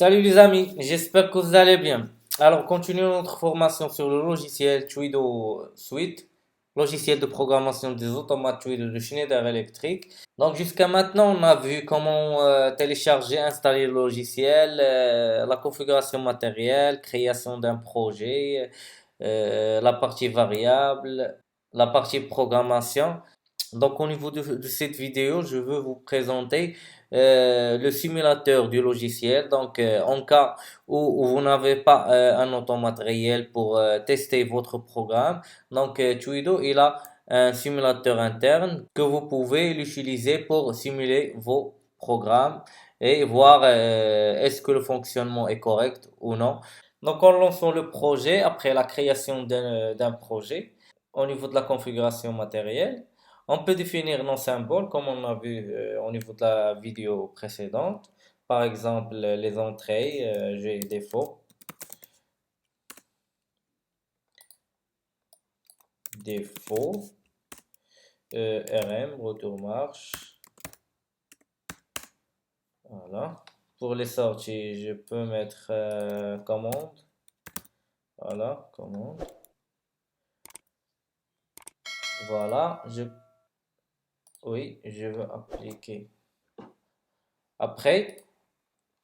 Salut les amis, j'espère que vous allez bien. Alors, continuons notre formation sur le logiciel Tuido Suite, logiciel de programmation des automates Tuido de Schneider Electric. Donc, jusqu'à maintenant, on a vu comment télécharger, installer le logiciel, la configuration matérielle, création d'un projet, la partie variable, la partie programmation. Donc, au niveau de cette vidéo, je veux vous présenter le simulateur du logiciel. Donc, en cas où vous n'avez pas un automate réel pour tester votre programme, donc Tuido, il a un simulateur interne que vous pouvez l'utiliser pour simuler vos programmes et voir est-ce que le fonctionnement est correct ou non. Donc, en lançant le projet, après la création d'un projet, au niveau de la configuration matérielle, on peut définir nos symboles comme on a vu au niveau de la vidéo précédente. Par exemple, les entrées, j'ai défaut, défaut, RM, retour marche. Voilà. Pour les sorties, je peux mettre commande. Voilà, commande. Voilà, oui, je veux appliquer. Après,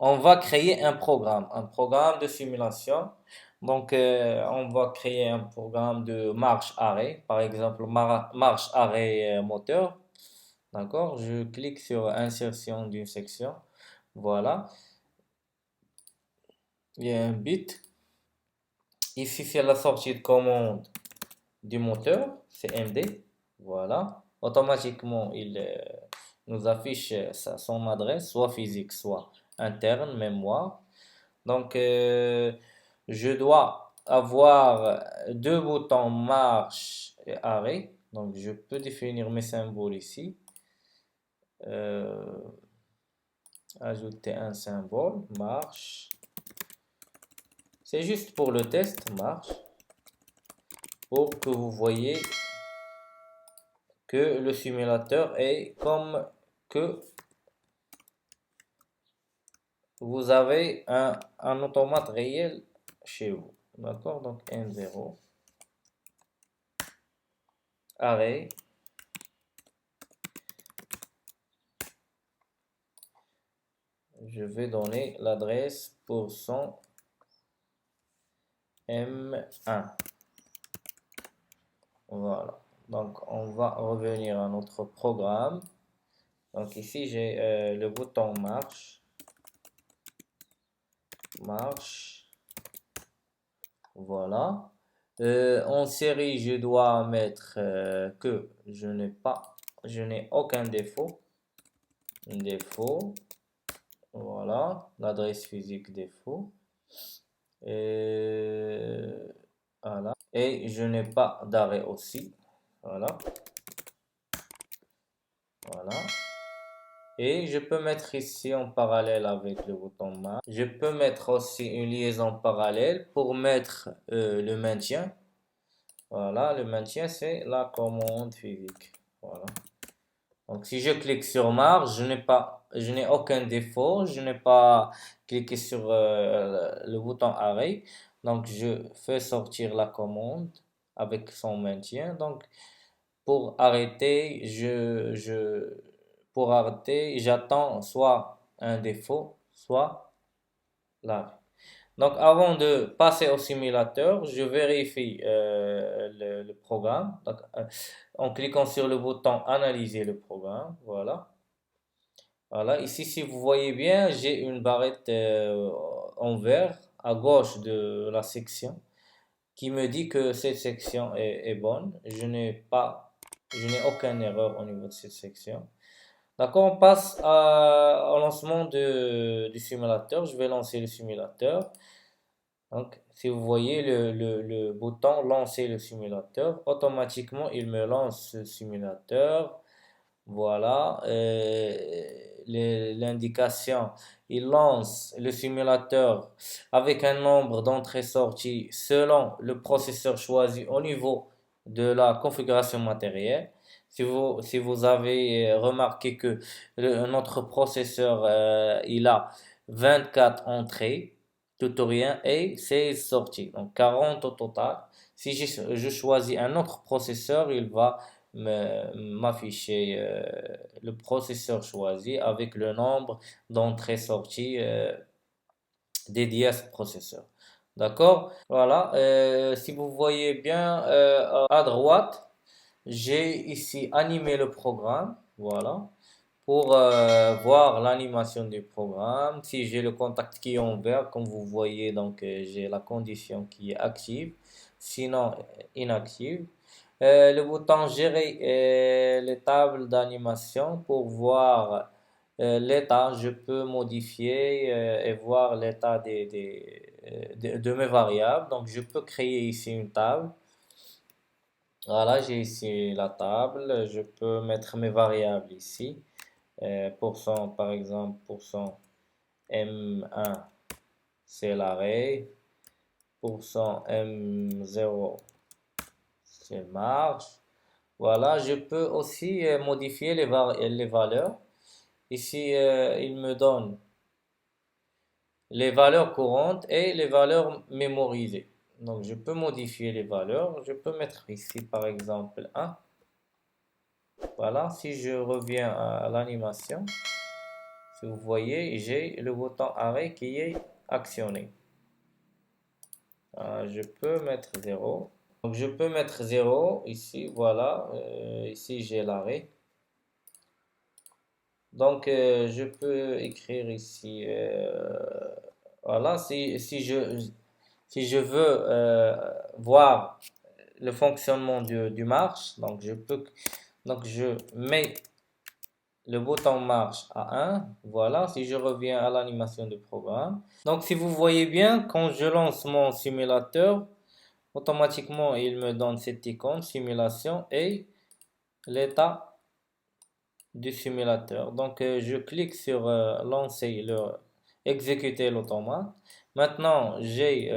on va créer un programme de simulation. Donc, on va créer un programme de marche-arrêt, par exemple, marche-arrêt moteur. D'accord? Je clique sur insertion d'une section. Voilà. Il y a un bit. Ici, c'est la sortie de commande du moteur, c'est MD. Voilà. Automatiquement, il nous affiche son adresse, soit physique, soit interne, mémoire. Donc, je dois avoir deux boutons marche et arrêt. Donc, je peux définir mes symboles ici. Euh, Ajouter un symbole, marche. C'est juste pour le test, marche. Pour que vous voyez que le simulateur est comme que vous avez un automate réel chez vous. D'accord? Donc, M0. Arrêt. Je vais donner l'adresse pour son M1. Voilà. Donc, on va revenir à notre programme. Donc, ici, j'ai le bouton marche. Marche. Voilà. En série, je dois mettre que je n'ai aucun défaut. Défaut. Voilà. L'adresse physique défaut. Et voilà. Et je n'ai pas d'arrêt aussi. Voilà. Voilà. Et je peux mettre ici en parallèle avec le bouton marche. Je peux mettre aussi une liaison parallèle pour mettre le maintien. Voilà, le maintien, c'est la commande physique. Voilà. Donc, si je clique sur marche, je n'ai aucun défaut. Je n'ai pas cliqué sur le bouton arrêt. Donc, je fais sortir la commande avec son maintien. Donc, pour arrêter, pour arrêter, j'attends soit un défaut, soit l'arrêt. Donc, avant de passer au simulateur, je vérifie le programme. Donc, en cliquant sur le bouton Analyser le programme. Voilà. Voilà. Ici, si vous voyez bien, j'ai une barrette en vert à gauche de la section qui me dit que cette section est bonne. Je n'ai aucune erreur au niveau de cette section. D'accord, on passe au lancement du simulateur. Je vais lancer le simulateur. Donc, si vous voyez le bouton lancer le simulateur, automatiquement, il me lance le simulateur. Voilà, l'indication, il lance le simulateur avec un nombre d'entrées-sorties selon le processeur choisi au niveau de la configuration matérielle. Si vous avez remarqué que notre processeur, il a 24 entrées, tutoriel et 16 sorties. Donc 40 au total. Si je choisis un autre processeur, il va m'afficher le processeur choisi avec le nombre d'entrées-sorties dédiées à ce processeur. D'accord? Voilà. Si vous voyez bien à droite, j'ai ici animé le programme. Voilà. Pour voir l'animation du programme. Si j'ai le contact qui est en vert, comme vous voyez, donc j'ai la condition qui est active, sinon inactive. Le bouton gérer les tables d'animation pour voir l'état. Je peux modifier et voir l'état de mes variables. Donc je peux créer ici une table. Voilà, j'ai ici la table. Je peux mettre mes variables ici. Pourcent, par exemple, pourcent M1, c'est l'arrêt. Pourcent M0, c'est marge. Voilà, je peux aussi modifier les valeurs. Ici, il me donne les valeurs courantes et les valeurs mémorisées. Donc, je peux modifier les valeurs. Je peux mettre ici, par exemple, 1. Voilà, si je reviens à l'animation, si vous voyez, j'ai le bouton arrêt qui est actionné. Je peux mettre 0. Donc je peux mettre 0 ici, voilà. Ici j'ai l'arrêt. Donc je peux écrire ici, voilà, si je veux voir le fonctionnement du marche, donc je mets le bouton marche à 1, voilà, si je reviens à l'animation du programme. Donc si vous voyez bien, quand je lance mon simulateur, automatiquement il me donne cette icône, simulation et l'état du simulateur. Donc je clique sur lancer, exécuter l'automate. Maintenant j'ai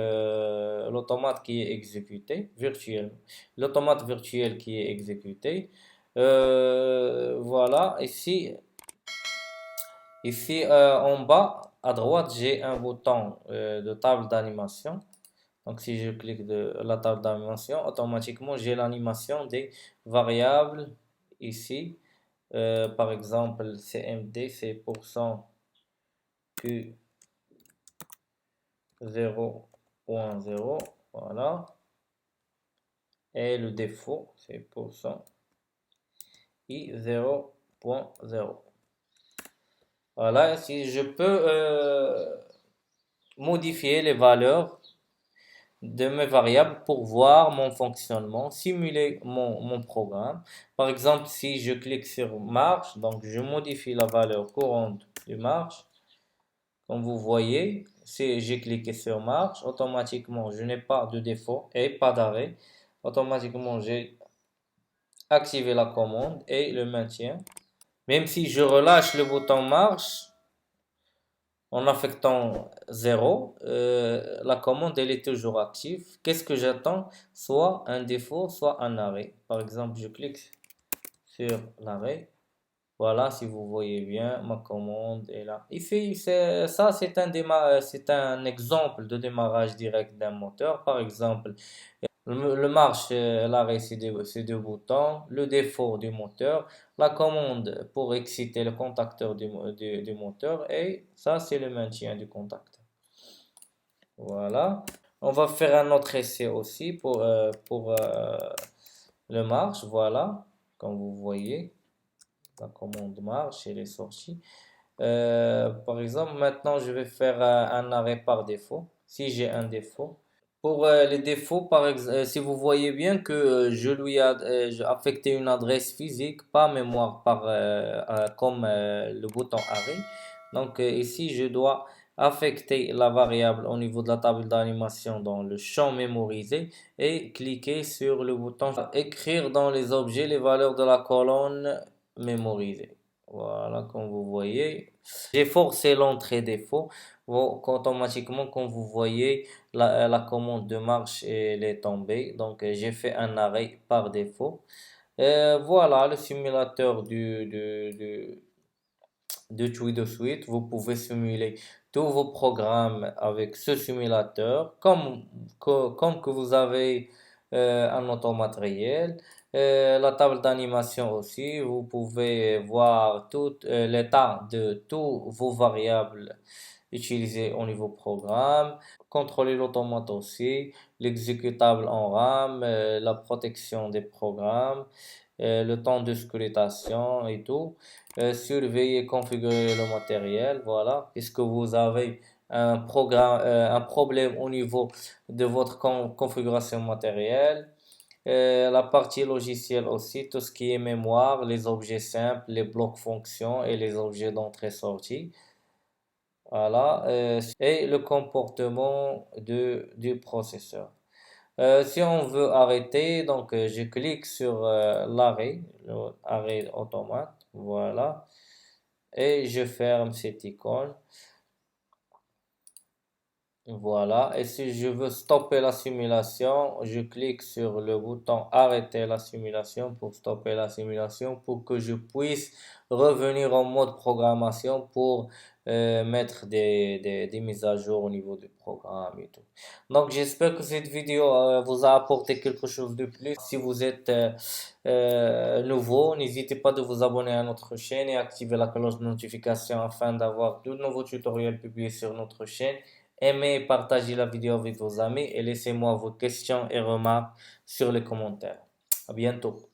l'automate qui est exécuté, virtuel, l'automate virtuel qui est exécuté. Voilà, ici en bas à droite, j'ai un bouton de table d'animation. Donc si je clique de la table d'animation, automatiquement j'ai l'animation des variables ici. Par exemple, CMD, c'est pourcent Q 0.0. Voilà. Et le défaut, c'est pourcent I 0.0. Voilà, si je peux modifier les valeurs de mes variables pour voir mon fonctionnement, simuler mon programme. Par exemple, si je clique sur marche, donc je modifie la valeur courante du marche. Comme vous voyez, si j'ai cliqué sur marche, automatiquement je n'ai pas de défaut et pas d'arrêt. Automatiquement j'ai activé la commande et le maintien. Même si je relâche le bouton marche, en affectant 0, la commande elle est toujours active. Qu'est-ce que j'attends? Soit un défaut, soit un arrêt. Par exemple, je clique sur l'arrêt. Voilà, si vous voyez bien, ma commande est là. Ici, ça, c'est un exemple de démarrage direct d'un moteur. Par exemple, le marche, l'arrêt, c'est deux boutons. Le défaut du moteur. La commande pour exciter le contacteur du moteur. Et ça, c'est le maintien du contacteur. Voilà. On va faire un autre essai aussi pour le marche. Voilà. Comme vous voyez, la commande marche, elle est sortie. Par exemple, maintenant, je vais faire un arrêt par défaut. Si j'ai un défaut. Pour les défauts, si vous voyez bien que je lui ai j'ai affecté une adresse physique, pas mémoire comme le bouton arrêt. Donc ici, je dois affecter la variable au niveau de la table d'animation dans le champ mémorisé et cliquer sur le bouton écrire dans les objets les valeurs de la colonne mémorisée. Voilà, comme vous voyez, j'ai forcé l'entrée défaut. Automatiquement, comme vous voyez, la commande de marche elle est tombée. Donc, j'ai fait un arrêt par défaut. Voilà le simulateur de Twido Suite. Vous pouvez simuler tous vos programmes avec ce simulateur, comme que vous avez un automatériel. La table d'animation aussi, vous pouvez voir tout l'état de tous vos variables utilisées au niveau programme, contrôler l'automate aussi, l'exécutable en RAM, la protection des programmes, le temps de scrutation et tout. Surveiller, configurer le matériel, voilà. Puisque vous avez un programme, un problème au niveau de votre configuration matérielle. La partie logicielle aussi, tout ce qui est mémoire, les objets simples, les blocs fonctions et les objets d'entrée-sortie. Voilà. Et le comportement du processeur. Si on veut arrêter, donc je clique sur l'arrêt automate, voilà, et je ferme cette icône, voilà. Et si je veux stopper la simulation, je clique sur le bouton arrêter la simulation pour stopper la simulation pour que je puisse revenir en mode programmation pour mettre des mises à jour au niveau du programme et tout. Donc j'espère que cette vidéo vous a apporté quelque chose de plus. Si vous êtes nouveau, n'hésitez pas de vous abonner à notre chaîne et activer la cloche de notification afin d'avoir de nouveaux tutoriels publiés sur notre chaîne. Aimez et partagez la vidéo avec vos amis et laissez-moi vos questions et remarques sur les commentaires. À bientôt.